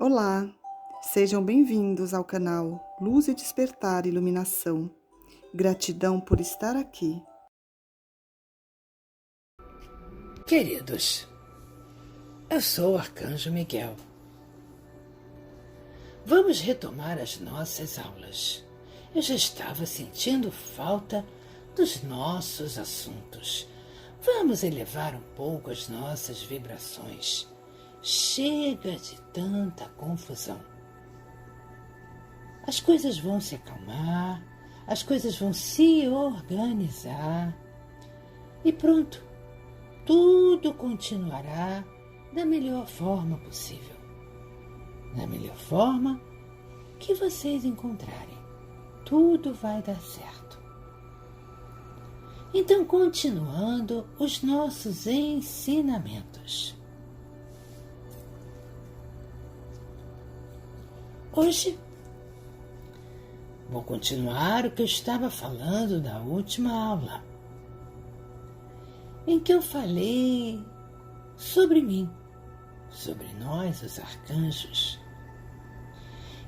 Olá, sejam bem-vindos ao canal Luz e Despertar Iluminação. Gratidão por estar aqui. Queridos, eu sou o Arcanjo Miguel. Vamos retomar as nossas aulas. Eu já estava sentindo falta dos nossos assuntos. Vamos elevar um pouco as nossas vibrações. Chega de tanta confusão. As coisas vão se acalmar, as coisas vão se organizar e pronto, tudo continuará da melhor forma possível, da melhor forma que vocês encontrarem. Tudo vai dar certo. Então, continuando os nossos ensinamentos. Hoje, vou continuar o que eu estava falando da última aula, em que eu falei sobre mim, sobre nós, os arcanjos.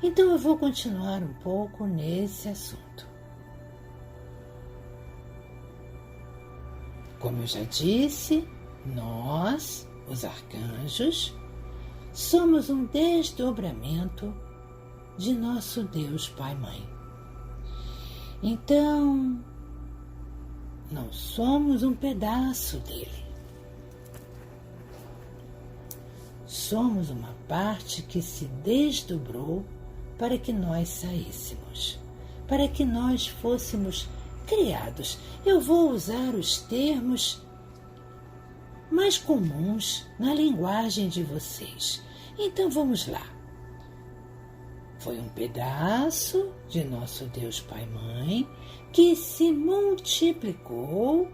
Então eu vou continuar um pouco nesse assunto. Como eu já disse, nós, os arcanjos, somos um desdobramento de nosso Deus Pai-Mãe. Então, não somos um pedaço dele. Somos uma parte que se desdobrou para que nós saíssemos, para que nós fôssemos criados. Eu vou usar os termos mais comuns na linguagem de vocês. Então vamos lá. Foi um pedaço de nosso Deus Pai-Mãe que se multiplicou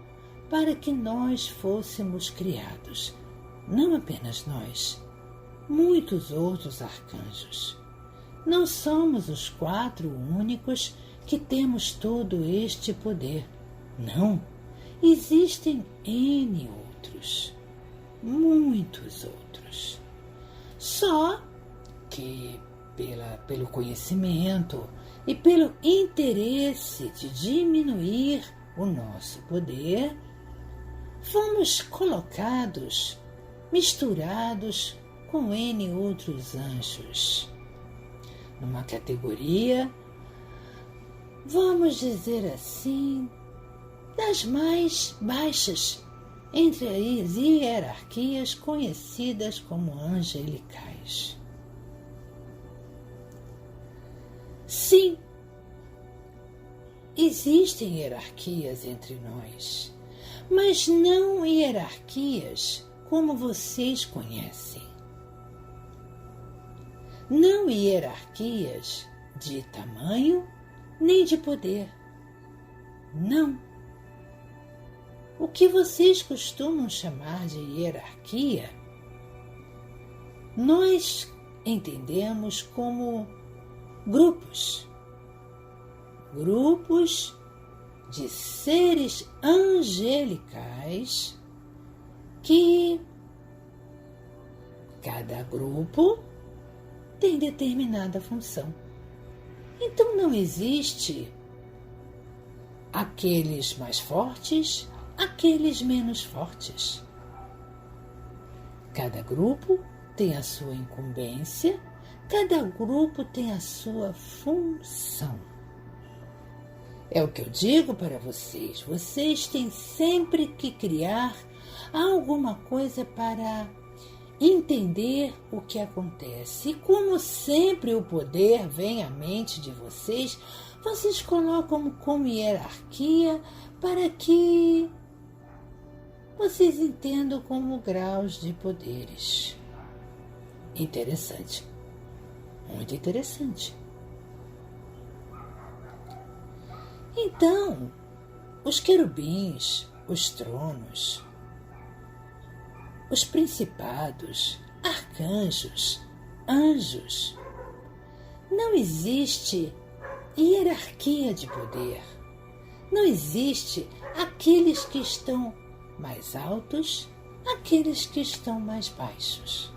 para que nós fôssemos criados. Não apenas nós, muitos outros arcanjos. Não somos os 4 únicos que temos todo este poder. Não, existem N outros, muitos outros. Só que pelo conhecimento e pelo interesse de diminuir o nosso poder, fomos colocados, misturados com N outros anjos, numa categoria, vamos dizer assim, das mais baixas entre as hierarquias conhecidas como angelicais. Sim, existem hierarquias entre nós, mas não hierarquias como vocês conhecem. Não hierarquias de tamanho nem de poder. Não. O que vocês costumam chamar de hierarquia, nós entendemos como grupos de seres angelicais que cada grupo tem determinada função. Então não existe aqueles mais fortes, aqueles menos fortes. Cada grupo tem a sua incumbência, cada grupo tem a sua função. É o que eu digo para vocês. Vocês têm sempre que criar alguma coisa para entender o que acontece. E como sempre o poder vem à mente de vocês, vocês colocam como hierarquia para que vocês entendam como graus de poderes. Interessante. Muito interessante. Então, os querubins, os tronos, os principados, arcanjos, anjos, não existe hierarquia de poder. Não existe aqueles que estão mais altos, aqueles que estão mais baixos.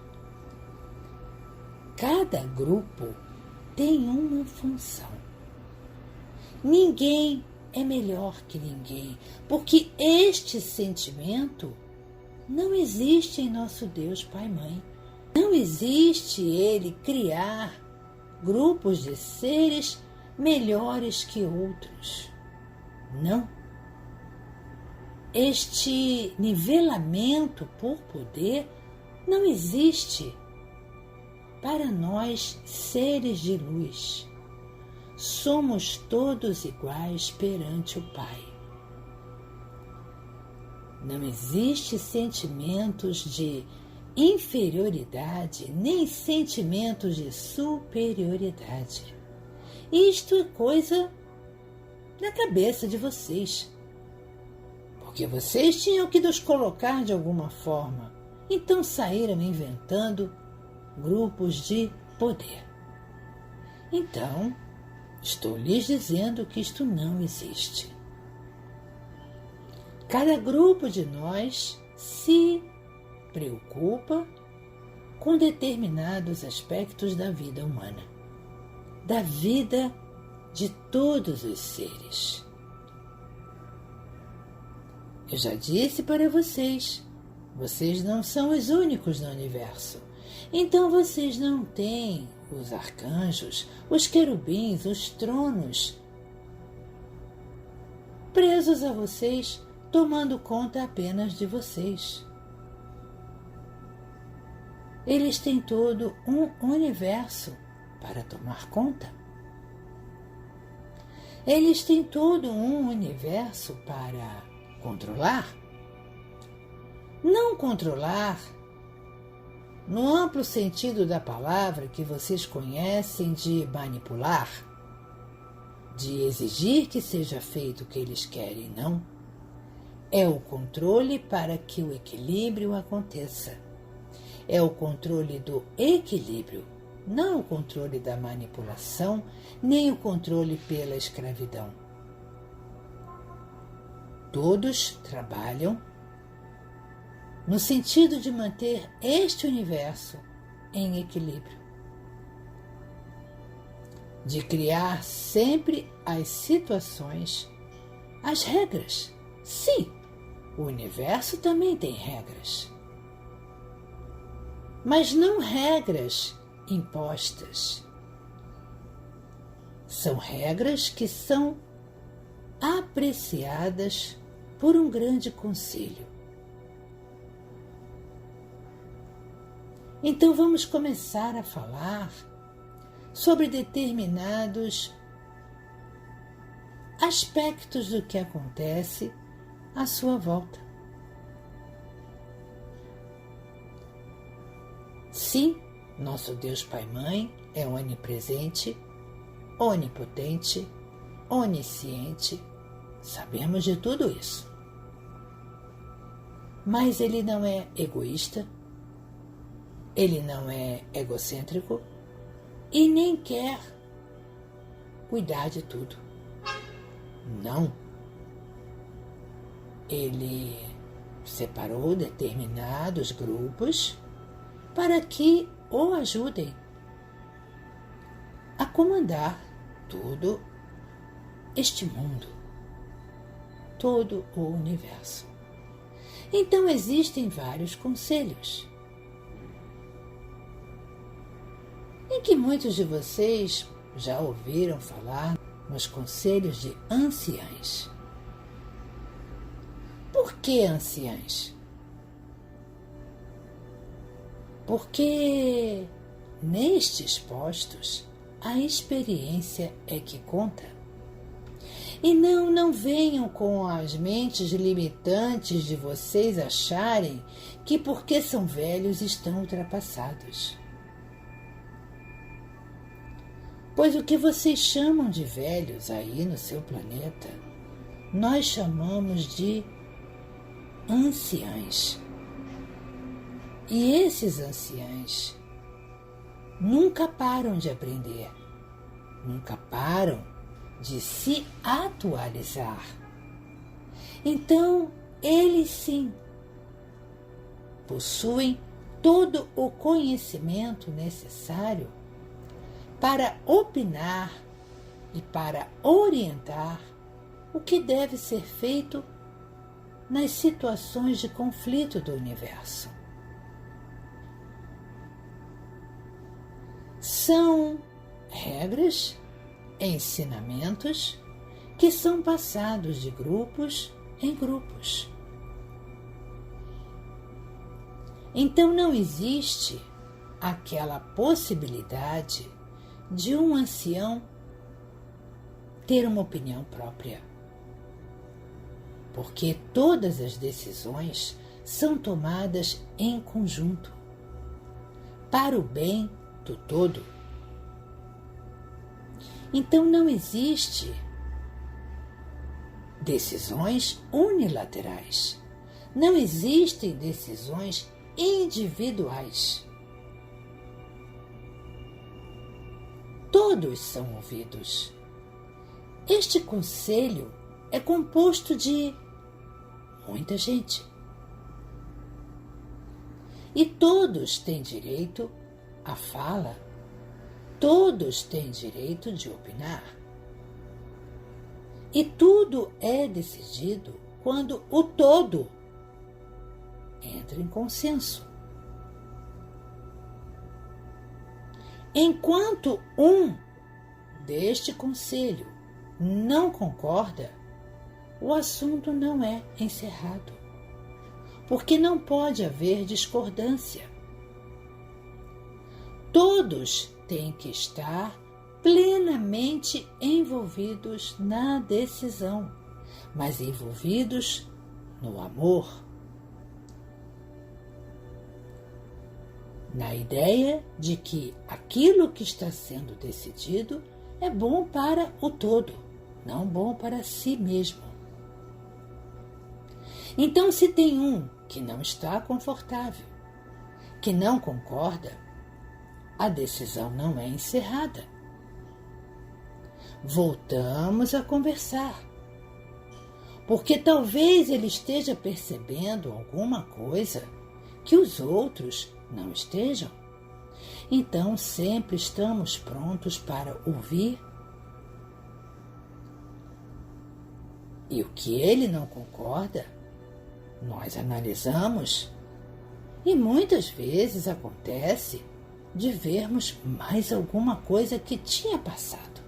Cada grupo tem uma função. Ninguém é melhor que ninguém, porque este sentimento não existe em nosso Deus Pai e Mãe. Não existe Ele criar grupos de seres melhores que outros. Não. Este nivelamento por poder não existe para nós, seres de luz. Somos todos iguais perante o Pai. Não existe sentimentos de inferioridade, nem sentimentos de superioridade. Isto é coisa na cabeça de vocês. Porque vocês tinham que nos colocar de alguma forma. Então saíram inventando grupos de poder. Então, estou lhes dizendo que isto não existe. Cada grupo de nós se preocupa com determinados aspectos da vida humana, da vida de todos os seres. Eu já disse para vocês, vocês não são os únicos no universo. Então vocês não têm os arcanjos, os querubins, os tronos presos a vocês, tomando conta apenas de vocês. Eles têm todo um universo para tomar conta. Eles têm todo um universo para controlar. Não controlar no amplo sentido da palavra que vocês conhecem de manipular, de exigir que seja feito o que eles querem, não. É o controle para que o equilíbrio aconteça. É o controle do equilíbrio, não o controle da manipulação, nem o controle pela escravidão. Todos trabalham no sentido de manter este universo em equilíbrio, de criar sempre as situações, as regras. Sim, o universo também tem regras, mas não regras impostas. São regras que são apreciadas por um grande conselho. Então vamos começar a falar sobre determinados aspectos do que acontece à sua volta. Sim, nosso Deus Pai e Mãe é onipresente, onipotente, onisciente, sabemos de tudo isso. Mas Ele não é egoísta, Ele não é egocêntrico e nem quer cuidar de tudo. Não. Ele separou determinados grupos para que o ajudem a comandar todo este mundo, todo o universo. Então existem vários conselhos, em que muitos de vocês já ouviram falar nos conselhos de anciães. Por que anciãs? Porque nestes postos a experiência é que conta. E não venham com as mentes limitantes de vocês acharem que porque são velhos estão ultrapassados. Pois o que vocês chamam de velhos aí no seu planeta, nós chamamos de anciães. E esses anciães nunca param de aprender, nunca param de se atualizar. Então, eles sim possuem todo o conhecimento necessário para opinar e para orientar o que deve ser feito nas situações de conflito do universo. São regras, ensinamentos que são passados de grupos em grupos. Então não existe aquela possibilidade de um ancião ter uma opinião própria, porque todas as decisões são tomadas em conjunto, para o bem do todo. Então não existe decisões unilaterais, não existem decisões individuais. Todos são ouvidos. Este conselho é composto de muita gente. E todos têm direito à fala, todos têm direito de opinar. E tudo é decidido quando o todo entra em consenso. Enquanto um deste conselho não concorda, o assunto não é encerrado, porque não pode haver discordância. Todos têm que estar plenamente envolvidos na decisão, mas envolvidos no amor, na ideia de que aquilo que está sendo decidido é bom para o todo, não bom para si mesmo. Então, se tem um que não está confortável, que não concorda, a decisão não é encerrada. Voltamos a conversar, porque talvez ele esteja percebendo alguma coisa que os outros não estejam. Então, sempre estamos prontos para ouvir. E o que ele não concorda, nós analisamos. E muitas vezes acontece de vermos mais alguma coisa que tinha passado.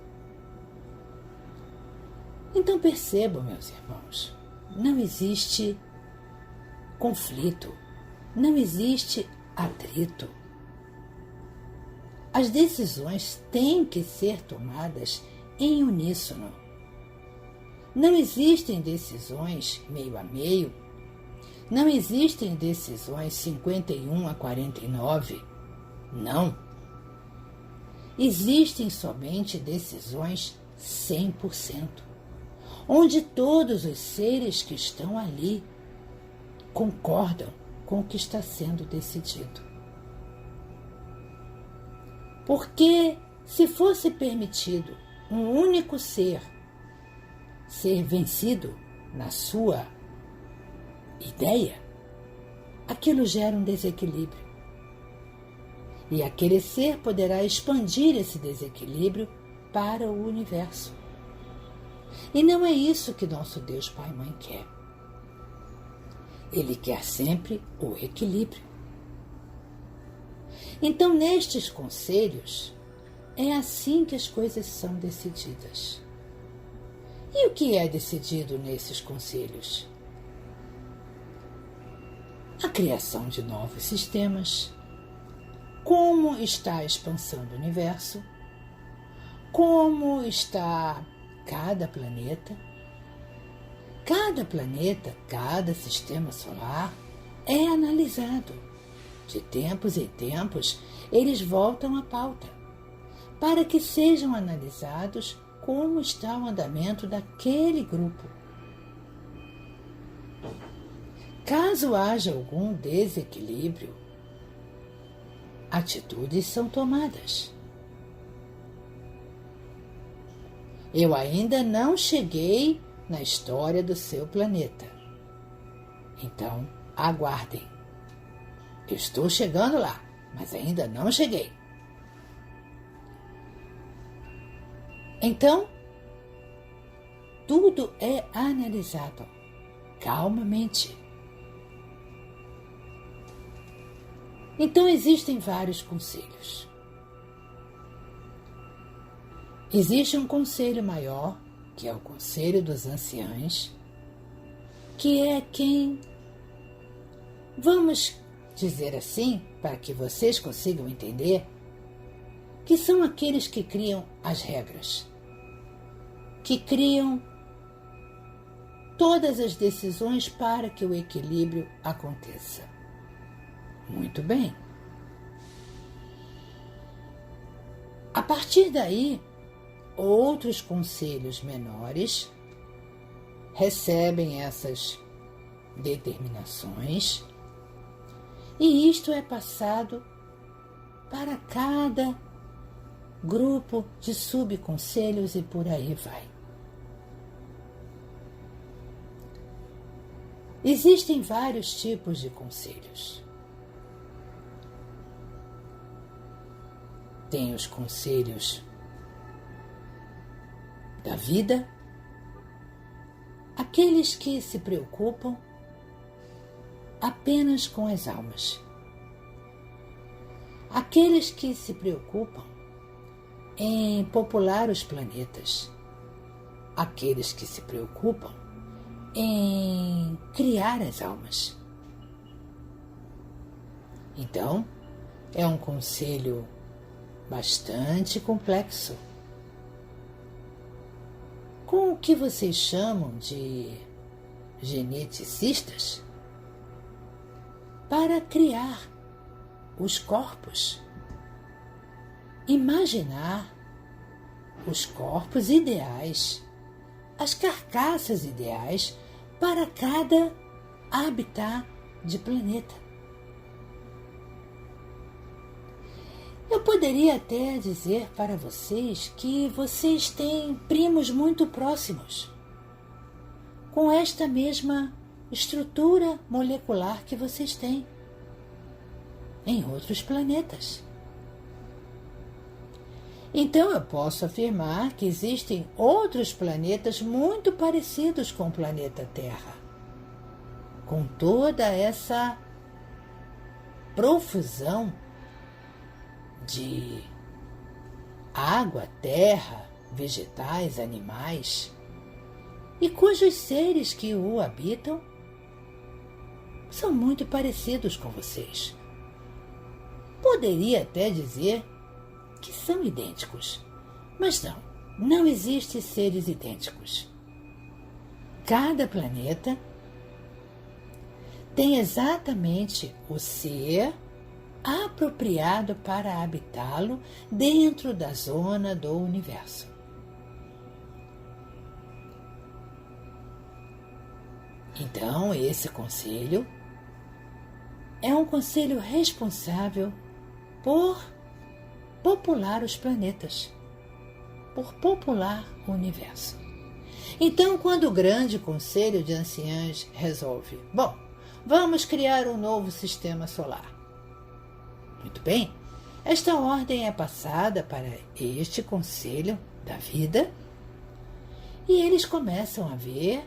Então percebam, meus irmãos, não existe conflito, não existe atrito. As decisões têm que ser tomadas em uníssono. Não existem decisões meio a meio, não existem decisões 51-49, não. Existem somente decisões 100%, onde todos os seres que estão ali concordam com o que está sendo decidido. Porque se fosse permitido um único ser vencido na sua ideia, aquilo gera um desequilíbrio. E aquele ser poderá expandir esse desequilíbrio para o universo. E não é isso que nosso Deus Pai e Mãe quer. Ele quer sempre o equilíbrio. Então, nestes conselhos, é assim que as coisas são decididas. E o que é decidido nesses conselhos? A criação de novos sistemas, como está a expansão do universo, como está cada planeta, cada sistema solar é analisado. De tempos em tempos, eles voltam à pauta, para que sejam analisados como está o andamento daquele grupo. Caso haja algum desequilíbrio, atitudes são tomadas. Eu ainda não cheguei na história do seu planeta. Então, aguardem. Estou chegando lá, mas ainda não cheguei. Então, tudo é analisado calmamente. Então, existem vários conselhos. Existe um conselho maior, que é o Conselho dos Anciãos, que é quem, vamos dizer assim, para que vocês consigam entender, que são aqueles que criam as regras, que criam todas as decisões para que o equilíbrio aconteça. Muito bem. A partir daí, outros conselhos menores recebem essas determinações e isto é passado para cada grupo de subconselhos e por aí vai. Existem vários tipos de conselhos. Tem os conselhos da vida, aqueles que se preocupam apenas com as almas, aqueles que se preocupam em popular os planetas, aqueles que se preocupam em criar as almas. Então, é um conselho bastante complexo, com o que vocês chamam de geneticistas, para criar os corpos, imaginar os corpos ideais, as carcaças ideais para cada habitat de planeta. Eu poderia até dizer para vocês que vocês têm primos muito próximos, com esta mesma estrutura molecular que vocês têm, em outros planetas. Então eu posso afirmar que existem outros planetas muito parecidos com o planeta Terra, com toda essa profusão de água, terra, vegetais, animais, e cujos seres que o habitam são muito parecidos com vocês. Poderia até dizer que são idênticos, mas não existem seres idênticos. Cada planeta tem exatamente o ser apropriado para habitá-lo dentro da zona do universo. Então, esse conselho é um conselho responsável por popular os planetas, por popular o universo. Então, quando o grande conselho de anciãs resolve, vamos criar um novo sistema solar. Muito bem, esta ordem é passada para este conselho da vida e eles começam a ver,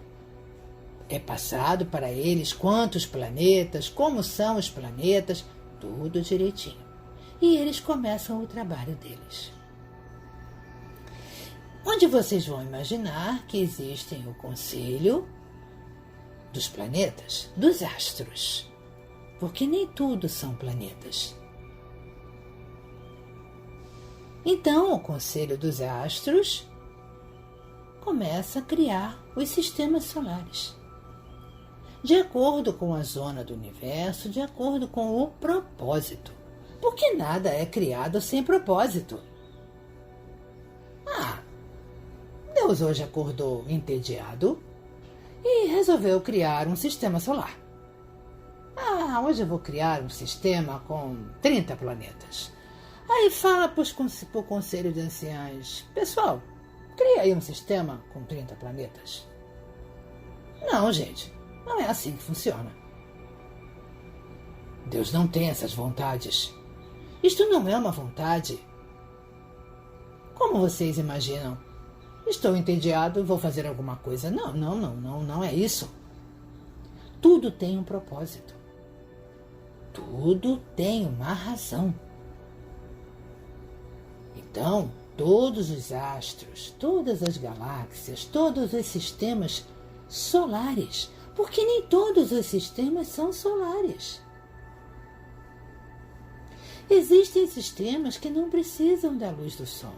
é passado para eles quantos planetas, como são os planetas, tudo direitinho. E eles começam o trabalho deles. Onde vocês vão imaginar que existem o conselho dos planetas, dos astros, porque nem tudo são planetas. Então, o conselho dos astros começa a criar os sistemas solares, de acordo com a zona do universo, de acordo com o propósito. Porque nada é criado sem propósito. Deus hoje acordou entediado e resolveu criar um sistema solar. Hoje eu vou criar um sistema com 30 planetas. Aí fala para o Conselho de Anciãos, pessoal, cria aí um sistema com 30 planetas. Não, gente, não é assim que funciona. Deus não tem essas vontades. Isto não é uma vontade. Como vocês imaginam? Estou entediado, vou fazer alguma coisa. Não é isso. Tudo tem um propósito. Tudo tem uma razão. Então, todos os astros, todas as galáxias, todos os sistemas solares, porque nem todos os sistemas são solares. Existem sistemas que não precisam da luz do Sol.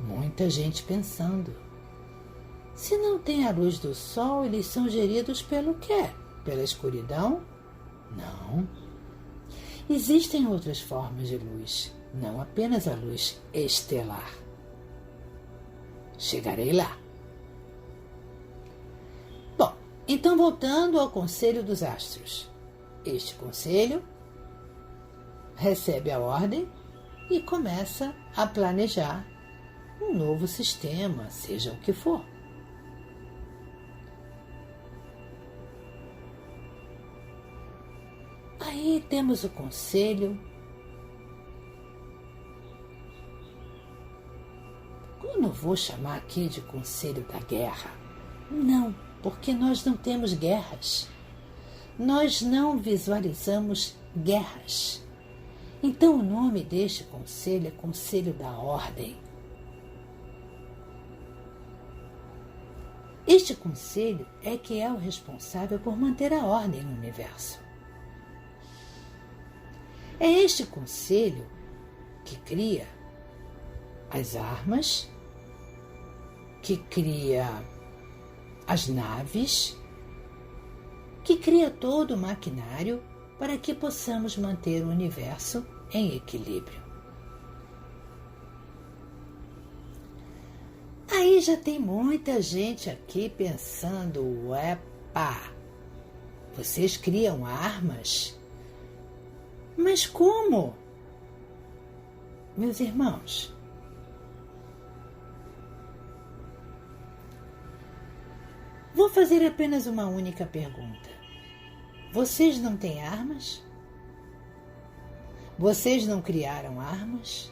Muita gente pensando. Se não tem a luz do Sol, eles são geridos pelo quê? Pela escuridão? Não. Existem outras formas de luz, não apenas a luz estelar. Chegarei lá. Bom, então voltando ao Conselho dos Astros. Este conselho recebe a ordem e começa a planejar um novo sistema, seja o que for. Aí temos o conselho. Eu não vou chamar aqui de conselho da guerra. Não, porque nós não temos guerras. Nós não visualizamos guerras. Então o nome deste conselho é Conselho da Ordem. Este conselho é que é o responsável por manter a ordem no universo. É este conselho que cria as armas, que cria as naves, que cria todo o maquinário para que possamos manter o universo em equilíbrio. Aí já tem muita gente aqui pensando, epa, vocês criam armas? Mas como? Meus irmãos, vou fazer apenas uma única pergunta. Vocês não têm armas? Vocês não criaram armas?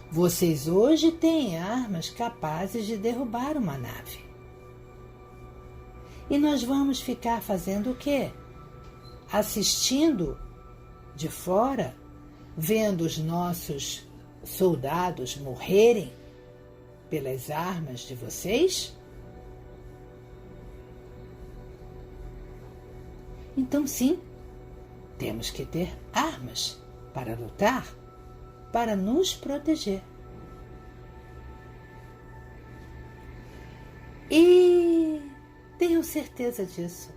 Vocês hoje têm armas capazes de derrubar uma nave. E nós vamos ficar fazendo o quê? Assistindo de fora, vendo os nossos soldados morrerem pelas armas de vocês? Então sim, temos que ter armas para lutar, para nos proteger. E tenham certeza disso.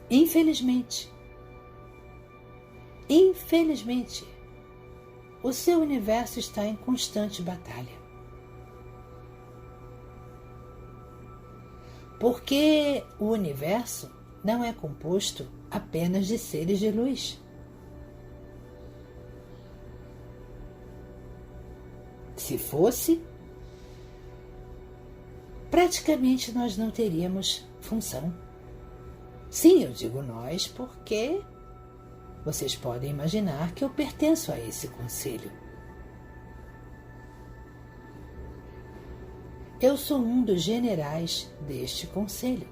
Infelizmente, o seu universo está em constante batalha. Porque o universo não é composto apenas de seres de luz. Se fosse, praticamente nós não teríamos função. Sim, eu digo nós porque vocês podem imaginar que eu pertenço a esse conselho. Eu sou um dos generais deste conselho.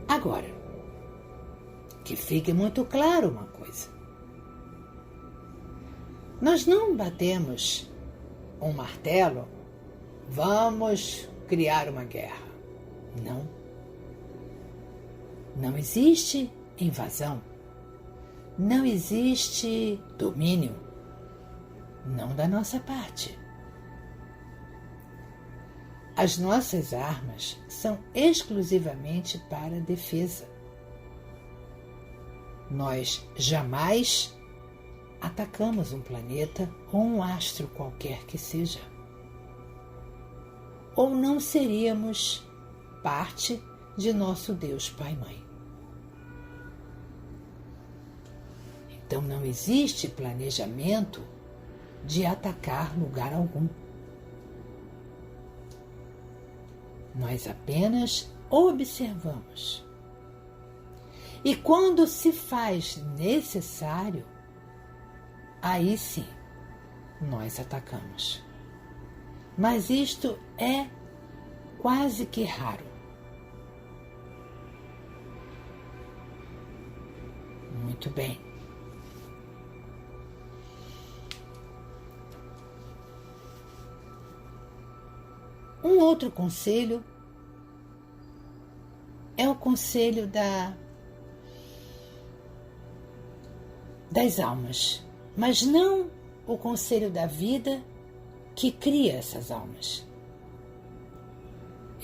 Agora, que fique muito claro uma coisa. Nós não batemos um martelo, vamos criar uma guerra. Não. Não existe invasão. Não existe domínio. Não da nossa parte. As nossas armas são exclusivamente para defesa. Nós jamais atacamos um planeta ou um astro qualquer que seja. Ou não seríamos parte de nosso Deus Pai e Mãe. Então não existe planejamento de atacar lugar algum. Nós apenas observamos. E quando se faz necessário, aí sim, nós atacamos. Mas isto é quase que raro. Muito bem. Um outro conselho é o conselho das almas, mas não o conselho da vida que cria essas almas.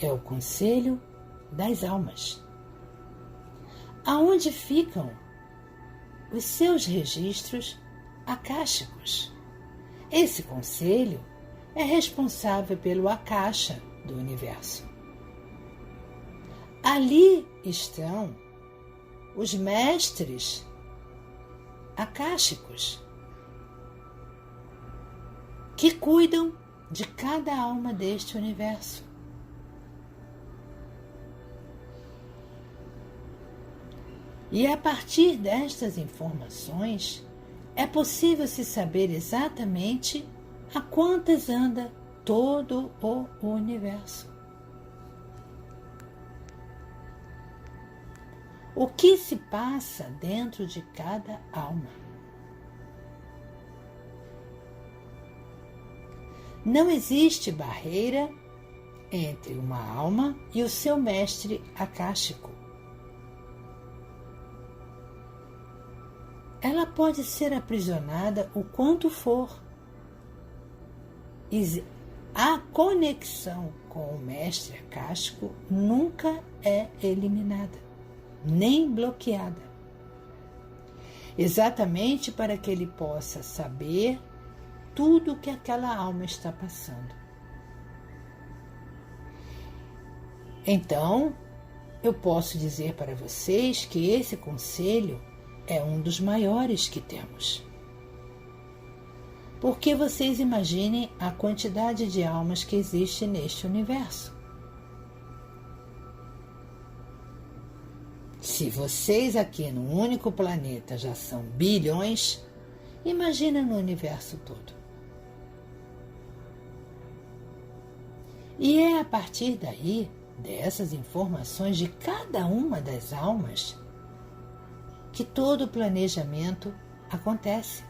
É o conselho das almas, aonde ficam os seus registros akáshicos. Esse conselho é responsável pelo akasha do universo. Ali estão os mestres akáshicos que cuidam de cada alma deste universo. E a partir destas informações é possível se saber exatamente a quantas anda todo o universo. O que se passa dentro de cada alma. Não existe barreira entre uma alma e o seu mestre akáshico. Ela pode ser aprisionada o quanto for. A conexão com o mestre akáshico nunca é eliminada, nem bloqueada. Exatamente para que ele possa saber tudo o que aquela alma está passando. Então, eu posso dizer para vocês que esse conselho é um dos maiores que temos. Porque vocês imaginem a quantidade de almas que existe neste universo. Se vocês aqui no único planeta já são bilhões, imagina no universo todo. E é a partir daí, dessas informações de cada uma das almas, que todo o planejamento acontece.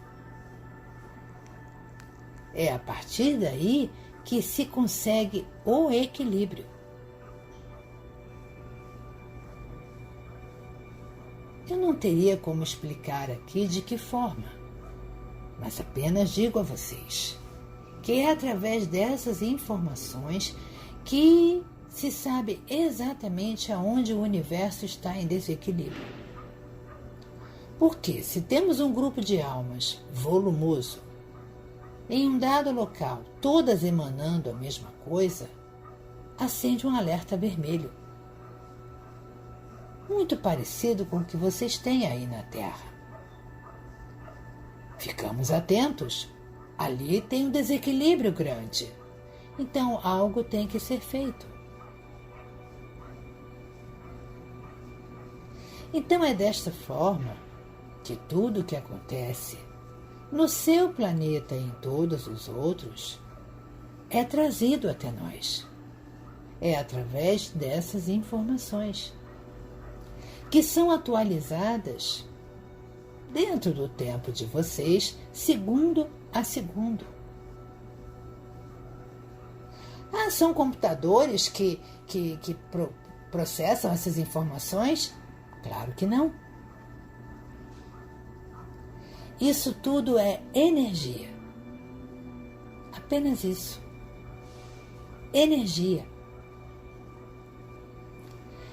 É a partir daí que se consegue o equilíbrio. Eu não teria como explicar aqui de que forma, mas apenas digo a vocês que é através dessas informações que se sabe exatamente aonde o universo está em desequilíbrio. Porque se temos um grupo de almas volumoso, em um dado local, todas emanando a mesma coisa, acende um alerta vermelho. Muito parecido com o que vocês têm aí na Terra. Ficamos atentos. Ali tem um desequilíbrio grande. Então, algo tem que ser feito. Então, é desta forma que tudo o que acontece no seu planeta e em todos os outros é trazido até nós. É através dessas informações que são atualizadas dentro do tempo de vocês, segundo a segundo. São computadores que processam essas informações? Claro que não. Isso tudo é energia. Apenas isso. Energia.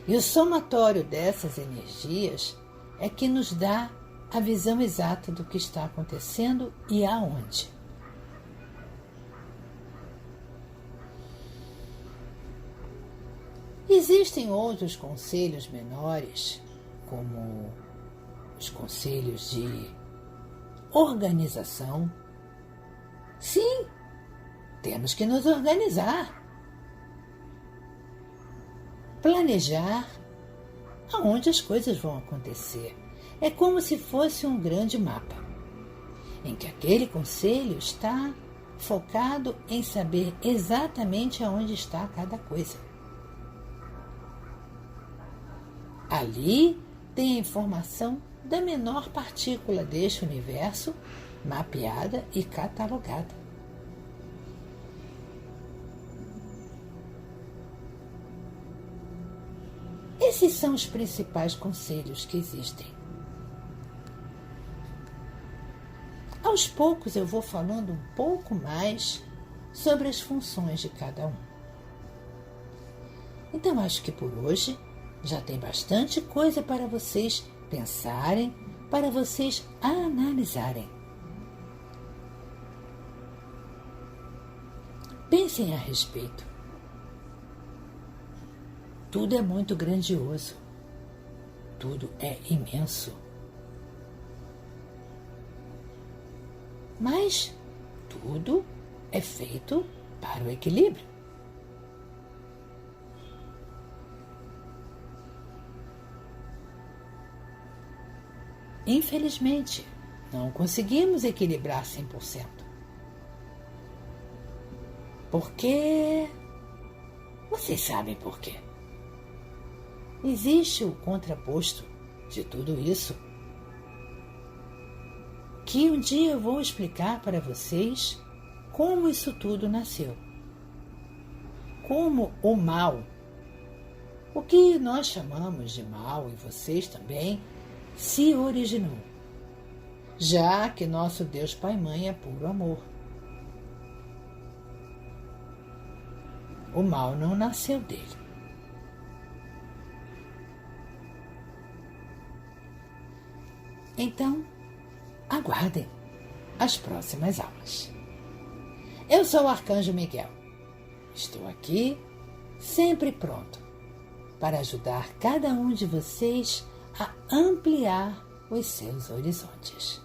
E o somatório dessas energias é que nos dá a visão exata do que está acontecendo e aonde. Existem outros conselhos menores, como os conselhos de organização. Sim, temos que nos organizar. Planejar aonde as coisas vão acontecer. É como se fosse um grande mapa, em que aquele conselho está focado em saber exatamente aonde está cada coisa. Ali tem a informação da menor partícula deste universo, mapeada e catalogada. Esses são os principais conselhos que existem. Aos poucos eu vou falando um pouco mais sobre as funções de cada um. Então acho que por hoje já tem bastante coisa para vocês pensarem, para vocês analisarem. Pensem a respeito. Tudo é muito grandioso. Tudo é imenso. Mas tudo é feito para o equilíbrio. Infelizmente, não conseguimos equilibrar 100%. Porque... Vocês sabem por quê. Existe o contraposto de tudo isso, que um dia eu vou explicar para vocês como isso tudo nasceu. Como o mal, o que nós chamamos de mal, e vocês também, se originou, já que nosso Deus Pai e Mãe é puro amor. O mal não nasceu dele. Então, aguardem as próximas aulas. Eu sou o Arcanjo Miguel. Estou aqui, sempre pronto, para ajudar cada um de vocês a ampliar os seus horizontes.